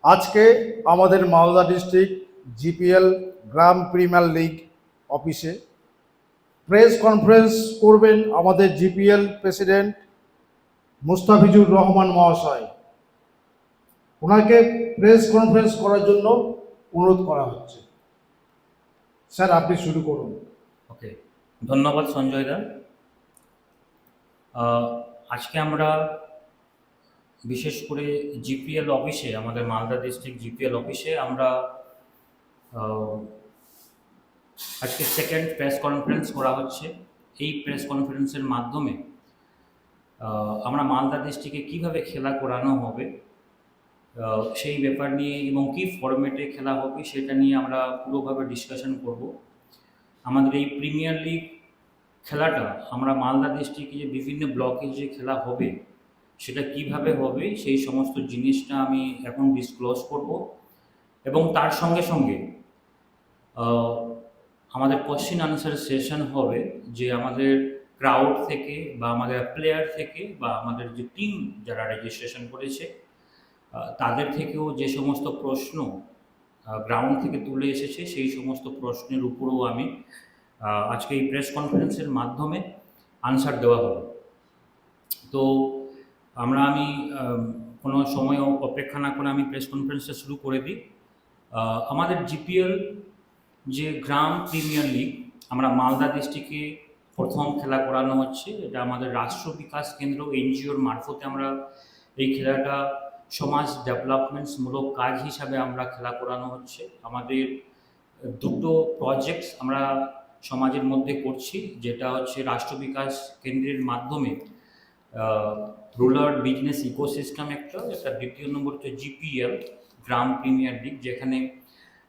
আজকে আমাদের Malda district GPL গ্রাম premier league অফিসে প্রেস কনফারেন্স করবেন আমাদের জিপিএল প্রেসিডেন্ট মুস্তাফিজুর রহমান মহাশয়। ওনাকে প্রেস কনফারেন্স করার জন্য অনুরোধ করা হচ্ছে। স্যার, আপনি শুরু করুন। ওকে, ধন্যবাদ সঞ্জয় দা। আজকে আমরা বিশেষ করে জিপিএল অফিসে, আমাদের মালদা ডিস্ট্রিক্ট জিপিএল অফিসে আমরা আজকে সেকেন্ড প্রেস কনফারেন্স করা হচ্ছে। এই প্রেস কনফারেন্সের মাধ্যমে আমরা মালদা ডিস্ট্রিক্টে কীভাবে খেলা করানো হবে সেই ব্যাপার নিয়ে এবং কী ফরম্যাটে খেলা হবে সেটা নিয়ে আমরা পুরোভাবে ডিসকাশন করব। আমাদের এই প্রিমিয়ার লিগ খেলাটা আমরা মালদা ডিস্ট্রিক্টে যে বিভিন্ন ব্লকে যে খেলা হবে সেটা কিভাবে হবে সেই সমস্ত জিনিসটা আমি এখন ডিসক্লোজ করব। এবং তার সঙ্গে সঙ্গে আমাদের কোশ্চেন আনসার সেশন হবে, যে আমাদের ক্রাউড থেকে বা আমাদের প্লেয়ার থেকে বা আমাদের যে টিম যারা রেজিস্ট্রেশন করেছে তাদের থেকেও যে সমস্ত প্রশ্ন গ্রাউন্ড থেকে তুলে এসেছে সেই সমস্ত প্রশ্নের উপরও আমি আজকে এই প্রেস কনফারেন্সের মাধ্যমে আনসার দেওয়া হবে। তো আমি কোনো সময় অপেক্ষা না করে আমি প্রেস কনফারেন্সটা শুরু করে দিই। আমাদের জিপিএল যে গ্রাম প্রিমিয়ার লিগ আমরা মালদা ডিস্ট্রিক্টে প্রথম খেলা করানো হচ্ছে। এটা আমাদের রাষ্ট্র বিকাশ কেন্দ্র এনজিওর মারফতে আমরা এই খেলাটা সমাজ ডেভেলপমেন্টমূলক কাজ হিসাবে আমরা খেলা করানো হচ্ছে। আমাদের দুটো প্রজেক্টস আমরা সমাজের মধ্যে করছি, যেটা হচ্ছে রাষ্ট্র বিকাশ কেন্দ্রের মাধ্যমে রুরাল বিজনেস ইকোসিস্টেম একটা, দ্বিতীয় নম্বর হচ্ছে জিপিএল গ্রাম প্রিমিয়ার লিগ, যেখানে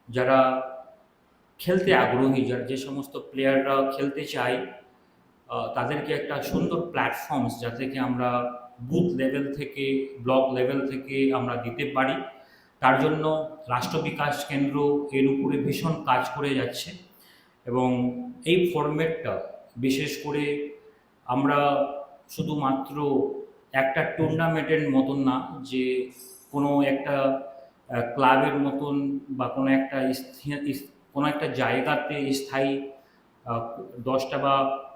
যারা খেলতে আগ্রহী, যে সমস্ত প্লেয়াররা খেলতে চায় তাদেরকে একটা সুন্দর প্ল্যাটফর্মস যাতে কি আমরা বুথ লেভেল থেকে ব্লক লেভেল থেকে আমরা দিতে পারি, তার জন্য রাষ্ট্র বিকাশ কেন্দ্র এর উপরে ভীষণ কাজ করে যাচ্ছে। এবং এই ফরম্যাটটা বিশেষ করে আমরা শুধুমাত্র একটা টুর্নামেন্টের মতন না, যে কোনো একটা ক্লাবের মতন বা কোনো একটা জায়গাতে স্থায়ী 10টা বা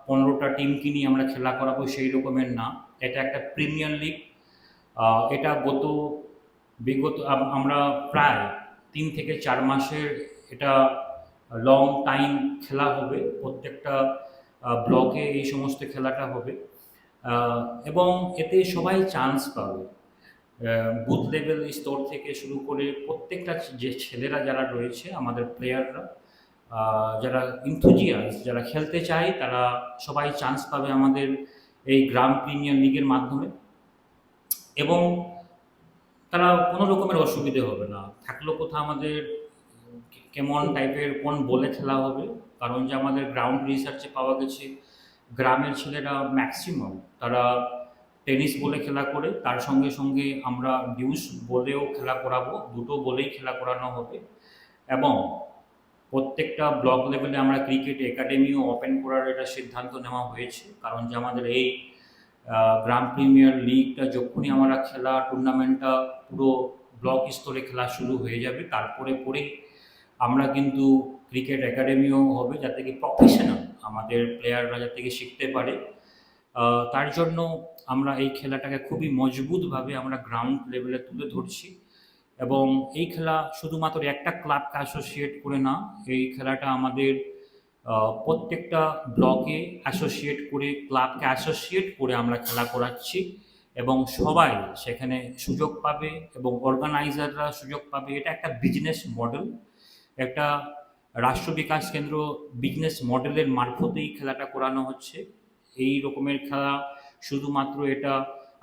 15টা টিমকে নিয়ে আমরা খেলা করাবো সেই রকমের না। এটা একটা প্রিমিয়ার লিগ। এটা বিগত আমরা প্রায় 3 থেকে 4 মাসের এটা লং টাইম খেলা হবে। প্রত্যেকটা ব্লকে এই সমস্ত খেলাটা হবে এবং এতে সবাই চান্স পাবে। বুথ লেভেল স্তর থেকে শুরু করে প্রত্যেকটা যে ছেলেরা যারা রয়েছে আমাদের প্লেয়াররা, যারা ইনথুজিয়াস, যারা খেলতে চায়, তারা সবাই চান্স পাবে আমাদের এই গ্রাম প্রিমিয়ার লিগের মাধ্যমে। এবং তারা কোনো রকমের অসুবিধে হবে না। থাকলেও কোথাও আমাদের কেমন টাইপের কোন বলে খেলা হবে, কারণ যে আমাদের গ্রাউন্ড রিসার্চে পাওয়া গেছে গ্রামের ছেলেরা ম্যাক্সিমাম তারা টেনিস বলে খেলা করে, তার সঙ্গে সঙ্গে আমরা ডিউস বলেও খেলা করাবো, দুটো বলেই খেলা করানো হবে। এবং প্রত্যেকটা ব্লক লেভেলে আমরা ক্রিকেট একাডেমিও ওপেন করার এটা সিদ্ধান্ত নেওয়া হয়েছে, কারণ যে আমাদের এই গ্রাম প্রিমিয়ার লিগটা যখনই আমরা খেলা টুর্নামেন্টটা পুরো ব্লক স্তরে খেলা শুরু হয়ে যাবে, তারপরে আমরা কিন্তু ক্রিকেট একাডেমিও হবে, যাতে কি প্রফেশনাল আমাদের প্লেয়াররা যাতে কি শিখতে পারে। তার জন্য আমরা এই খেলাটাকে খুবই মজবুতভাবে আমরা গ্রাউন্ড লেভেলে তুলে ধরছি। এবং এই খেলা শুধুমাত্র একটা ক্লাবকে অ্যাসোসিয়েট করে না, এই খেলাটা আমাদের প্রত্যেকটা ব্লকে অ্যাসোসিয়েট করে, ক্লাবকে অ্যাসোসিয়েট করে আমরা খেলা করাচ্ছি এবং সবাই সেখানে সুযোগ পাবে এবং অর্গানাইজাররা সুযোগ পাবে। এটা একটা বিজনেস মডেল, একটা রাষ্ট্র বিকাশ কেন্দ্র বিজনেস মডেলের মারফতেই খেলাটা করানো হচ্ছে। এই রকমের খেলা শুধুমাত্র এটা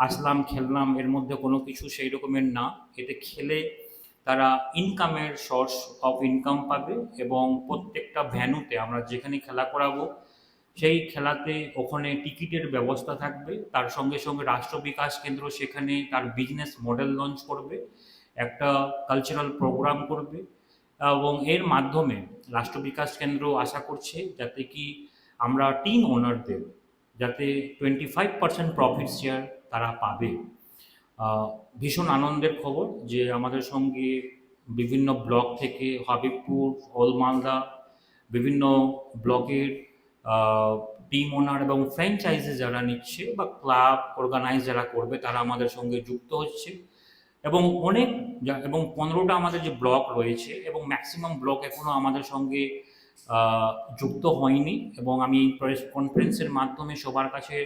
আসলাম খেললাম এর মধ্যে কোনো কিছু সেই রকমের না। এতে খেলে তারা ইনকামের সোর্স অফ ইনকাম পাবে এবং প্রত্যেকটা ভ্যানুতে আমরা যেখানে খেলা করাবো সেই খেলাতে ওখানে টিকিটের ব্যবস্থা থাকবে। তার সঙ্গে সঙ্গে রাষ্ট্র বিকাশ কেন্দ্র সেখানে তার বিজনেস মডেল লঞ্চ করবে, একটা কালচারাল প্রোগ্রাম করবে এবং এর মাধ্যমে রাষ্ট্র বিকাশ কেন্দ্র আশা করছে যাতে কি আমরা টিম ওনারদের যাতে 25% প্রফিট শেয়ার তারা পাবে। ভীষণ আনন্দের খবর যে আমাদের সঙ্গে বিভিন্ন ব্লক থেকে হাবিবপুর, অল মালদা, বিভিন্ন ব্লকের টিম ওনার এবং ফ্র্যাঞ্চাইজি যারা নিচ্ছে বা ক্লাব অর্গানাইজ যারা করবে তারা আমাদের সঙ্গে যুক্ত হচ্ছে এবং অনেক এবং 15টা আমাদের যে ব্লক রয়েছে এবং ম্যাক্সিমাম ব্লক এখনও আমাদের সঙ্গে যুক্ত হয়নি এবং আমি এই প্রেস কনফারেন্সের মাধ্যমে সবার কাছে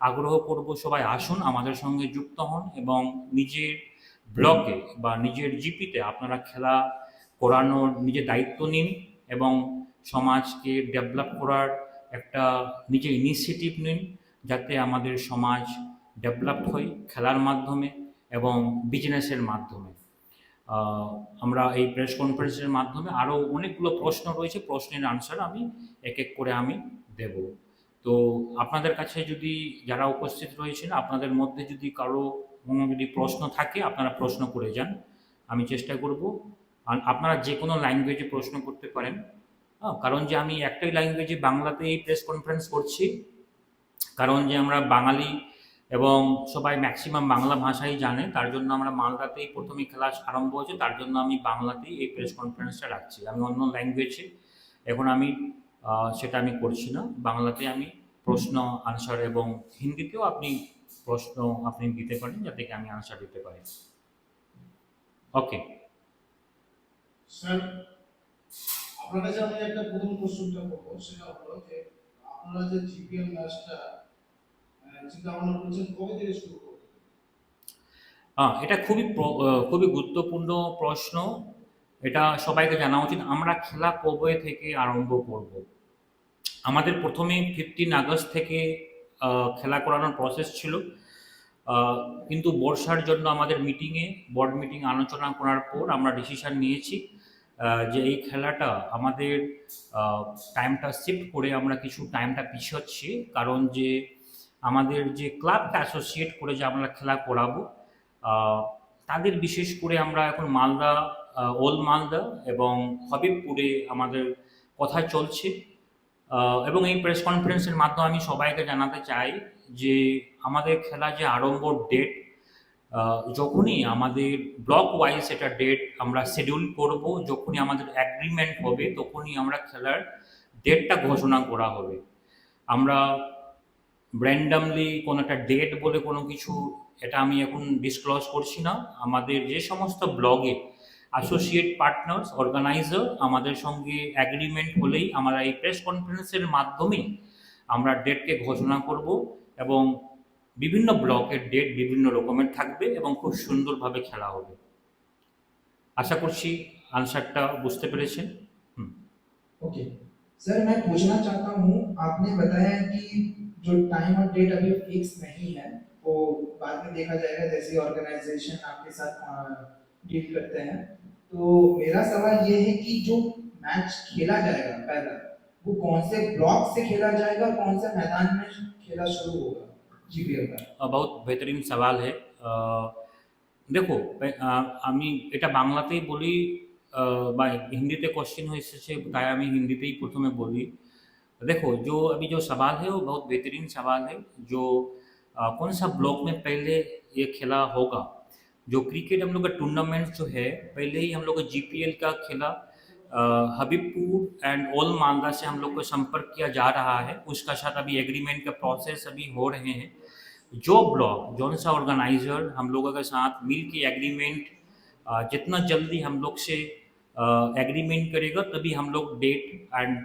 আগ্রহ করব সবাই আসুন আমাদের সঙ্গে যুক্ত হন এবং নিজের ব্লকে বা নিজের জিপিতে আপনারা খেলা করানোর নিজের দায়িত্ব নিন এবং সমাজকে ডেভেলপ করার একটা নিজের ইনিশিয়েটিভ নিন যাতে আমাদের সমাজ ডেভেলপড হয় খেলার মাধ্যমে এবং বিজনেসের মাধ্যমে। আমরা এই প্রেস কনফারেন্সের মাধ্যমে আরও অনেকগুলো প্রশ্ন রয়েছে, প্রশ্নের আনসার আমি এক এক করে আমি দেব। তো আপনাদের কাছে যদি যারা উপস্থিত রয়েছেন আপনাদের মধ্যে যদি কারো কোনো যদি প্রশ্ন থাকে আপনারা প্রশ্ন করে যান, আমি চেষ্টা করব। আর আপনারা যে কোনো ল্যাঙ্গুয়েজে প্রশ্ন করতে পারেন। কারণ যে আমি একটাই ল্যাঙ্গুয়েজে বাংলাতেই প্রেস কনফারেন্স করছি, কারণ যে আমরা বাঙালি এবং সবাই ম্যাক্সিমাম বাংলা ভাষাই জানে, তার জন্য আমরা মালদাতেই প্রথমে ক্লাস আরম্ভ হয়েছে, তার জন্য আমি বাংলাতেই এই প্রেস কনফারেন্সটা রাখছি। আমি অন্য ল্যাঙ্গুয়েজে এখন আমি সেটা আমি করছি না, বাংলাতে আমি প্রশ্ন আনসার এবং হিন্দিতেও আপনি প্রশ্ন আপনি দিতে পারেন যাতে কি আমি আনসার দিতে পারি। ওকে স্যার, আপনার কাছে আমি একটা প্রথম কোশ্চেনটা করবো, সেটা হলো যে আপনারা যে জিপিএল ম্যাচটা চিন্তা ভাবনা করছেন কবে থেকে শুরু করবেন? এটা খুবই গুরুত্বপূর্ণ প্রশ্ন। এটা সবাইকে জানা উচিত। আমরা খেলা কবে থেকে আরম্ভ করব? আমাদের প্রথমে 15 আগস্ট থেকে খেলা করানোর প্রসেস ছিল, কিন্তু বর্ষার জন্য আমাদের বোর্ড মিটিং আলোচনা করার পর আমরা ডিসিশন নিয়েছি যে এই খেলাটা আমাদের টাইমটা শিফট করে আমরা কিছু টাইমটা পিছোচ্ছি, কারণ যে আমাদের যে ক্লাবটা অ্যাসোসিয়েট করে যে আমরা খেলা করাবো তাদের বিশেষ করে আমরা এখন মালদা, ওল্ড মালদা এবং হবিবপুরে আমাদের কথা চলছে। এবং এই প্রেস কনফারেন্সের মাধ্যমে আমি সবাইকে জানাতে চাই যে আমাদের খেলা যে আরম্ভ ডেট যখনই আমাদের ব্লক ওয়াইজ এটা ডেট আমরা শিডিউল করব, যখনই আমাদের অ্যাগ্রিমেন্ট হবে তখনই আমরা খেলার ডেটটা ঘোষণা করা হবে। আমরা র্যান্ডামলি কোনো একটা ডেট বলে কোনো কিছু এটা আমি এখন ডিসক্লোজ করছি না। আমাদের যে সমস্ত ব্লগে অ্যাসোসিয়েট পার্টনার্স অর্গানাইজার আমাদের সঙ্গে অ্যাগ্রিমেন্ট হলেই আমরা এই প্রেস কনফারেন্সের মাধ্যমে আমরা ডেটকে ঘোষণা করব এবং বিভিন্ন ব্লকের ডেট বিভিন্ন রকমের থাকবে এবং খুব সুন্দরভাবে খেলা হবে। আশা করছি আনসারটা বুঝতে পেরেছেন। ओके सर, मैं पूछना चाहता हूँ, आपने बताया कि जो टाइम और डेट अभी फिक्स नहीं है, वो बाद में देखा जाएगा जैसे ऑर्गेनाइजेशन आपके साथ डील करते हैं। तो मेरा सवाल ये है कि जो मैच खेला जाएगा पहला, वो कौन से ब्लॉक से खेला जाएगा और कौन से मैदान में खेला शुरू होगा जीपीएल का? बहुत বেহতরিন সওয়াল है। দেখো আমি এটা বাংলাতেই বলি বা হিন্দিতে কোশ্চেন এসেছে তাই আমি হিন্দিতেই প্রথমে বলি। देखो जो अभी जो सवाल है वो बहुत बेहतरीन सवाल है। जो कौन सा ब्लॉक में पहले ये खेला होगा, जो क्रिकेट हम लोग का टूर्नामेंट जो है पहले ही हम लोग का जीपीएल का खेला हबीबपुर एंड ऑल मालदा से हम लोग को संपर्क किया जा रहा है, उसका साथ अभी एग्रीमेंट का प्रोसेस अभी हो रहे हैं। जो ब्लॉक जौन सा ऑर्गेनाइजर हम लोगों के साथ मिल के एग्रीमेंट जितना जल्दी हम लोग से एग्रीमेंट करेगा तभी हम लोग डेट एंड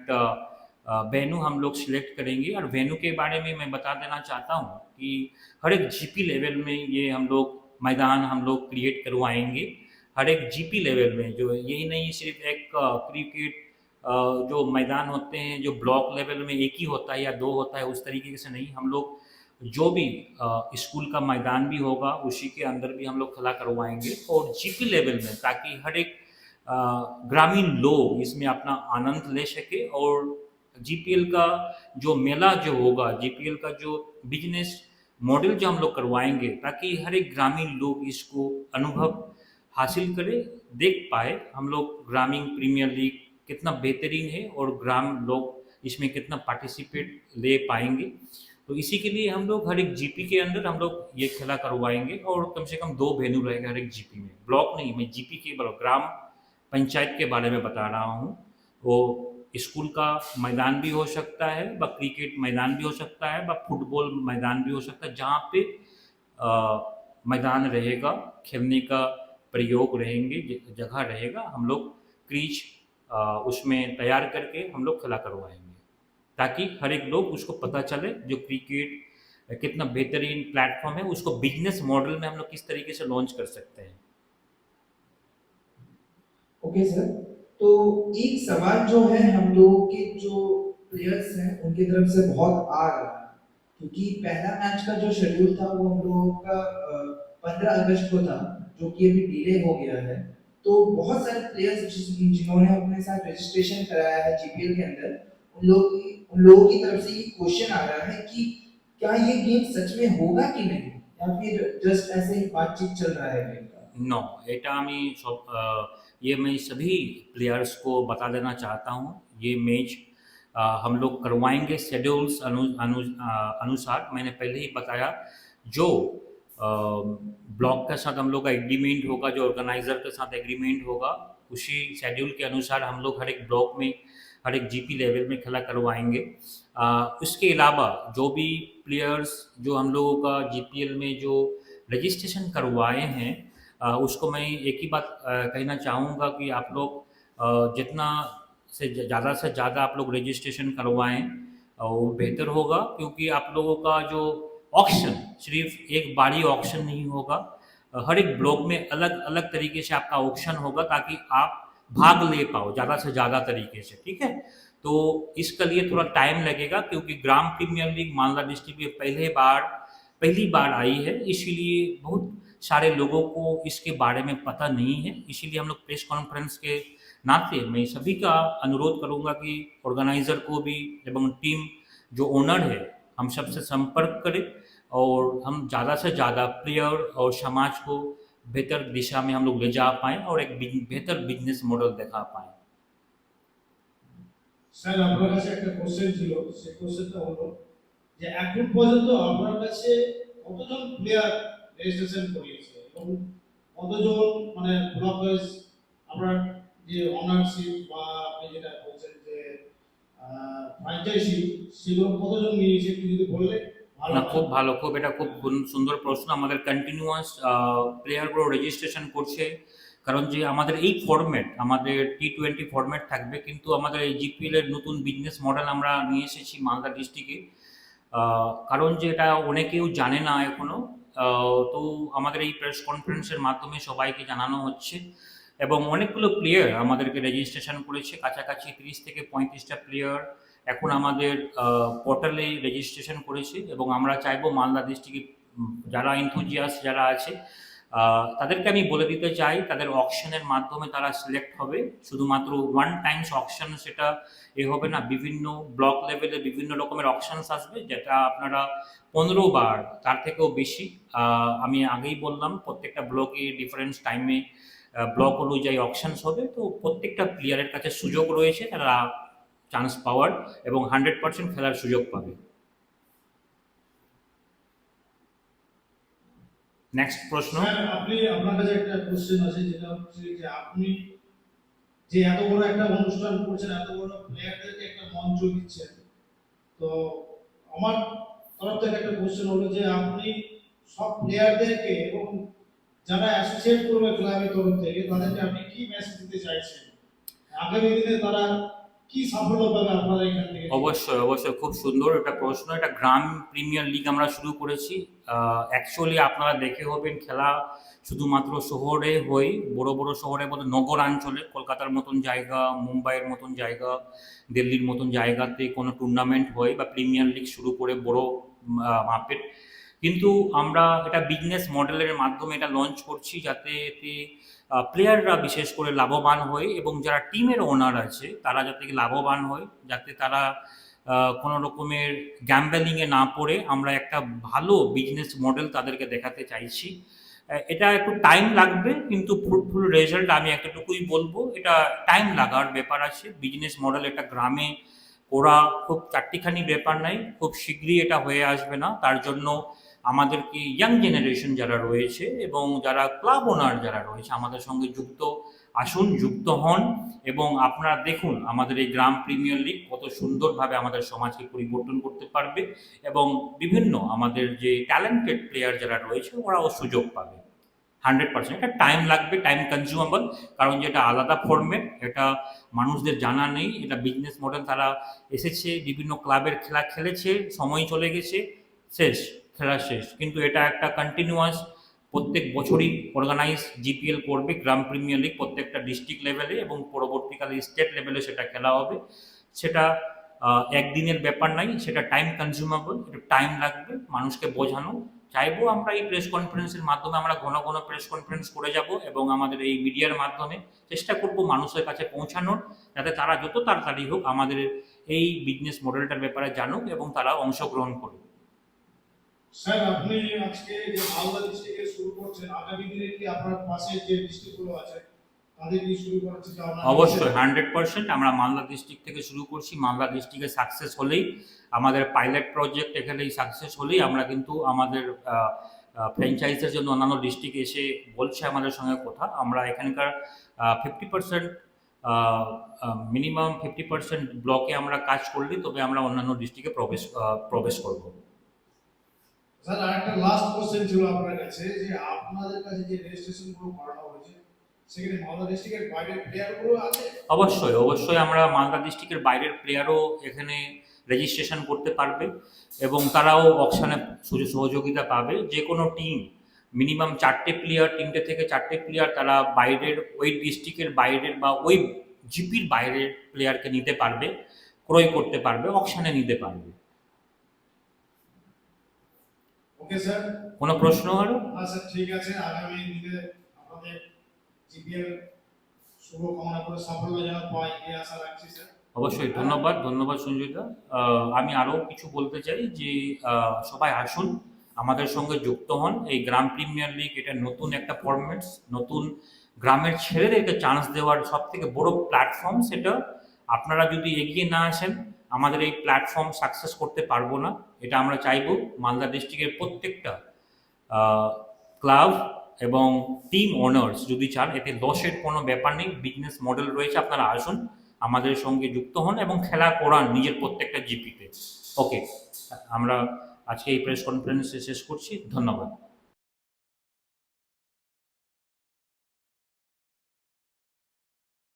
वेन्यू हम लोग सिलेक्ट करेंगे। और वेन्यू के बारे में मैं बता देना चाहता हूँ कि हर एक जीपी लेवल में ये हम लोग मैदान हम लोग क्रिएट करवाएंगे। हर एक जीपी लेवल में, जो यही नहीं सिर्फ एक क्रिकेट जो मैदान होते हैं जो ब्लॉक लेवल में एक ही होता है या दो होता है उस तरीके से नहीं, हम लोग जो भी स्कूल का मैदान भी होगा उसी के अंदर भी हम लोग खेला करवाएंगे और जीपी लेवल में, ताकि हर एक ग्रामीण लोग इसमें अपना आनंद ले सके और जीपीएल का जो मेला जो होगा, जीपीएल का जो बिजनेस मॉडल जो हम लोग करवाएंगे ताकि हर एक ग्रामीण लोग इसको अनुभव हासिल करे, देख पाए हम लोग ग्रामीण प्रीमियर लीग कितना बेहतरीन है और ग्राम लोग इसमें कितना पार्टिसिपेट ले पाएंगे। तो इसी के लिए हम लोग हर एक जीपी के अंदर हम लोग ये खेला करवाएंगे और कम से कम 2 वेन्यू रहेगा हर एक जीपी में। ब्लॉक नहीं, मैं जीपी के ग्राम पंचायत के बारे में बता रहा हूँ। वो स्कूल का मैदान भी हो सकता है, व क्रिकेट मैदान भी हो सकता है, व फुटबॉल मैदान भी हो सकता है, जहाँ पे मैदान रहेगा, खेलने का प्रयोग रहेंगे, जगह रहेगा, हम लोग क्रीज उसमें तैयार करके हम लोग खेला करवाएंगे, ताकि हर एक लोग उसको पता चले जो क्रिकेट कितना बेहतरीन प्लेटफॉर्म है, उसको बिजनेस मॉडल में हम लोग किस तरीके से लॉन्च कर सकते हैं। ओके सर, तो एक सवाल जो है हम लोगों के जो प्लेयर्स हैं उनकी तरफ से बहुत आ रहा है, क्योंकि पहला मैच का जो शेड्यूल था वो हम लोगों का 15 अगस्त को था, जो कि अभी डिले हो गया है। तो बहुत सारे प्लेयर्स जिन्होंने अपने साथ रजिस्ट्रेशन कराया है जीपीएल के अंदर, उन लोगों की तरफ से ये क्वेश्चन आ रहा है कि क्या ये गेम सच में होगा कि नहीं, या फिर जस्ट ऐसे ही बातचीत चल रहा है गेम का। नो, এটা আমি সব ये मैं सभी प्लेयर्स को बता देना चाहता हूँ, ये मैच हम लोग करवाएंगे शेड्यूल्स अनुसार। मैंने पहले ही बताया, जो ब्लॉक के साथ हम लोग का एग्रीमेंट होगा, जो ऑर्गेनाइज़र के साथ एग्रीमेंट होगा, उसी शेड्यूल के अनुसार हम लोग हर एक ब्लॉक में, हर एक जीपी लेवल में खेला करवाएंगे। इसके अलावा जो भी प्लेयर्स जो हम लोगों का जीपीएल में जो रजिस्ट्रेशन करवाए हैं, उसको मैं एक ही बात कहना चाहूँगा कि आप लोग जितना से ज़्यादा आप लोग रजिस्ट्रेशन करवाएं, वो बेहतर होगा, क्योंकि आप लोगों का जो ऑक्शन सिर्फ एक बारी ऑक्शन नहीं होगा, हर एक ब्लॉक में अलग अलग तरीके से आपका ऑक्शन होगा, ताकि आप भाग ले पाओ ज़्यादा से ज़्यादा तरीके से, ठीक है। तो इसके लिए थोड़ा टाइम लगेगा, क्योंकि ग्राम प्रीमियर लीग मालदा डिस्ट्रिक्ट में पहली बार आई है, इसीलिए बहुत सारे लोगों को इसके बारे में पता नहीं है। इसीलिए हम लोग प्रेस कॉन्फ्रेंस के नाते मैं सभी का अनुरोध करूंगा कि ऑर्गेनाइज़र को भी एवं टीम जो ओनर है, हम सबसे संपर्क करें और हम ज़्यादा से ज़्यादा प्लेयर और समाज को बेहतर दिशा में हम लोग ले जा पाएँ और एक बेहतर बिजनेस मॉडल दिखा पाएँ। স্যার আপনার কাছে একটা কোশ্চেন ছিল, সেই কোশ্চেনটা হলো যে এখন পর্যন্ত আপনার কাছে কতজন প্লেয়ার রেজিস্ট্রেশন করিয়েছে এবং কতজন মানে ব্লক ওয়াইজ আপনার যে অনারশিপ বা আপনি যেটা বলছেন যে ফ্র্যাঞ্চাইজি, সেগুলো কতজন নিয়েছে একটু যদি বললে ভালো না, হয়। খুব ভালো, খুব এটা খুব সুন্দর প্রশ্ন। আমাদের কন্টিনিউয়াস প্লেয়ারগুলো রেজিস্ট্রেশন করছে, কারণ যে আমাদের এই ফরম্যাট, আমাদের T20 ফরম্যাট থাকবে, কিন্তু আমাদের এই জিপিএল এর নতুন বিজনেস মডেল আমরা নিয়ে এসেছি মালদা ডিস্ট্রিক্টে। কারণ যে এটা অনেকেও জানে না এখনো, তো আমাদের এই প্রেস কনফারেন্সের মাধ্যমে সবাইকে জানানো হচ্ছে, এবং অনেকগুলো প্লেয়ার আমাদেরকে রেজিস্ট্রেশন করেছে, কাছাকাছি 30 থেকে 35টা প্লেয়ার এখন আমাদের পোর্টালে রেজিস্ট্রেশন করেছে। এবং আমরা চাইবো মালদা ডিস্ট্রিক্টে যারা এনথুজিয়াস্ট যারা আছে, তাদেরকে আমি বলে দিতে চাই, তাদের অকশনের মাধ্যমে তারা সিলেক্ট হবে। শুধুমাত্র ওয়ান টাইমস অকশন সেটা হবে না, বিভিন্ন ব্লক লেভেলে বিভিন্ন রকমের অকশনস আসবে, যেটা আপনারা 15 বার তার থেকেও বেশি। আমি আগেই বললাম, প্রত্যেকটা ব্লকে ডিফারেন্ট টাইমে ব্লক অনুযায়ী অকশনস হবে। তো প্রত্যেকটা প্লেয়ারের কাছে সুযোগ রয়েছে, তারা চান্স পাওয়ার এবং 100% খেলার সুযোগ পাবে। নেক্সট প্রশ্ন। স্যার আপনার কাছে একটা কোশ্চেন আছে, যেটা হচ্ছে যে আপনি যে এত বড় একটা অনুষ্ঠান করছেন, এত বড় প্লেয়ারদেরকে একটা মঞ্চ দিচ্ছেন, তো আমার তরফ থেকে একটা কোশ্চেন হলো যে আপনি সব প্লেয়ারদেরকে এবং যারা অ্যাসোসিয়েট করবে ক্লাবের তরফ থেকে, তাদেরকে আপনি কি মেসেজ দিতে চাইছেন, আগামী দিনে তারা কি সাফল্য পাবে আপনারা এখান থেকে? অবশ্যই অবশ্যই, খুব সুন্দর একটা প্রশ্ন। এটা গ্রাম প্রিমিয়ার লিগ আমরা শুরু করেছি। অ্যাকচুয়ালি আপনারা দেখে হবেন, খেলা শুধুমাত্র শহরে হয়, বড় বড় শহরের মধ্যে, নগরাঞ্চলে, কলকাতার মতন জায়গা, মুম্বাইয়ের মতন জায়গা, দিল্লির মতন জায়গাতে কোনো টুর্নামেন্ট হয় বা প্রিমিয়ার লিগ শুরু করে বড় মাপের। কিন্তু আমরা এটা বিজনেস মডেলের মাধ্যমে এটা লঞ্চ করছি, যাতে এতে প্লেয়াররা বিশেষ করে লাভবান হয় এবং যারা টিমের ওনার আছে তারা যাতে লাভবান হয়, যাতে তারা কোনো রকমের গ্যাম্বলিংয়ে না পড়ে। আমরা একটা ভালো বিজনেস মডেল তাদেরকে দেখাতে চাইছি। এটা একটু টাইম লাগবে, কিন্তু ফ্রুটফুল রেজাল্ট আমি এতটুকুই বলবো, এটা টাইম লাগার ব্যাপার আছে। বিজনেস মডেল এটা গ্রামে ওরা খুব চারটিখানি ব্যাপার নাই, খুব শীঘ্রই এটা হয়ে আসবে না। তার জন্য আমাদেরকে ইয়াং জেনারেশন যারা রয়েছে এবং যারা ক্লাব ওনার যারা রয়েছে আমাদের সঙ্গে যুক্ত আসুন, যুক্ত হন এবং আপনারা দেখুন আমাদের এই গ্রাম প্রিমিয়ার লিগ কত সুন্দরভাবে আমাদের সমাজকে পরিবর্তন করতে পারবে এবং বিভিন্ন আমাদের যে ট্যালেন্টেড প্লেয়ার যারা রয়েছে ওরাও সুযোগ পাবে। 100% এটা টাইম লাগবে, টাইম কনজিউমেবল, কারণ যেটা আলাদা ফর্মেট, এটা মানুষদের জানা নেই। এটা বিজনেস মডেল, তারা এসেছে বিভিন্ন ক্লাবের খেলা খেলেছে, সময় চলে গেছে, শেষ, খেলা শেষ। কিন্তু এটা একটা কন্টিনিউয়াস প্রত্যেক বছরই অর্গানাইজ জিপিএল করবে গ্রাম প্রিমিয়ার লিগ প্রত্যেকটা ডিস্ট্রিক্ট লেভেলে এবং পরবর্তীকালে স্টেট লেভেলে সেটা খেলা হবে। সেটা একদিনের ব্যাপার নাই, সেটা টাইম কনজিউমেবল, একটু টাইম লাগবে মানুষকে বোঝানো। চাইবো আমরা এই প্রেস কনফারেন্সের মাধ্যমে আমরা ঘন ঘন প্রেস কনফারেন্স করে যাব এবং আমাদের এই মিডিয়ার মাধ্যমে চেষ্টা করব মানুষের কাছে পৌঁছানোর, যাতে তারা যত তাড়াতাড়ি হোক আমাদের এই বিজনেস মডেলটার ব্যাপারে জানুক এবং তারা অংশগ্রহণ করুক। স্যার, আপনি আজকে যে মালদা ডিস্ট্রিক্টে শুরু করছেন, আগামী দিনে কি আপনার পাশে যে ডিস্ট্রিক্টগুলো আছে তাদের কি শুরু করার চিন্তা ভাবনা আছে? অবশ্যই 100% আমরা মালদা ডিস্ট্রিক্ট থেকে শুরু করছি। মালদা ডিস্ট্রিক্টে সাকসেস হলেই, আমাদের পাইলট প্রজেক্ট এখানেই সাকসেস হলেই আমরা কিন্তু আমাদের ফ্র্যাঞ্চাইজের জন্য অন্যান্য ডিস্ট্রিক্ট এসে বলছে আমাদের সঙ্গে কথা। আমরা এখানকার 50% মিনিমাম 50% ব্লকে আমরা কাজ করলে তবে আমরা অন্যান্য ডিস্ট্রিক্টে প্রবেশ করব। স্যার, আরেকটা লাস্ট কোশ্চেন ছিল আপনার কাছে, যে আপনাদের কাছে যে রেজিস্ট্রেশন গুলো করানো হয়েছে সেখানে মালদা ডিস্ট্রিক্টের বাইরের প্লেয়ার গুলো আছে? অবশ্যই অবশ্যই আমরা মালদা ডিস্ট্রিক্টের বাইরের প্লেয়ারও এখানে রেজিস্ট্রেশন করতে পারবে এবং তারাও অকশনে সহযোগিতা পাবে। যে কোনো টিম মিনিমাম 4টে প্লেয়ার, 3টে থেকে 4টে প্লেয়ার তারা বাইরের ওই ডিস্ট্রিক্টের বাইরের বা ওই জিপির বাইরের প্লেয়ারকে নিতে পারবে, ক্রয় করতে পারবে, অকশনে নিতে পারবে। Okay sir. কোনো প্রশ্ন আরো? হ্যাঁ স্যার, ঠিক আছে। আগামী দিনে আমাদের জিপিএল শুভকামনা করে সাফল্য যেন পাই এই আশা রাখছি স্যার। অবশ্যই, ধন্যবাদ ধন্যবাদ সঞ্জয়দা। আমি আরও কিছু বলতে চাই যে সবাই আসুন, আমাদের সঙ্গে যুক্ত হন। এই গ্রাম প্রিমিয়ার লিগ এটা নতুন একটা ফরম্যাটস, নতুন গ্রামের ছেলেদেরকে চান্স দেওয়ার সব থেকে বড় প্ল্যাটফর্ম। সেটা আপনারা যদি এগিয়ে না আসেন আমাদের এই প্ল্যাটফর্ম সাকসেস করতে পারবো না। এটা আমরা চাইবো মালদা ডিস্ট্রিক্টের প্রত্যেকটা ক্লাব এবং টিম ওনার্স যদি চান, এতে লসের কোনো ব্যাপার নেই, বিজনেস মডেল রয়েছে। আপনারা আসুন, আমাদের সঙ্গে যুক্ত হন এবং খেলা করান নিজের প্রত্যেকটা জিপিতে। ওকে, আমরা আজকে এই প্রেস কনফারেন্সে শেষ করছি। ধন্যবাদ।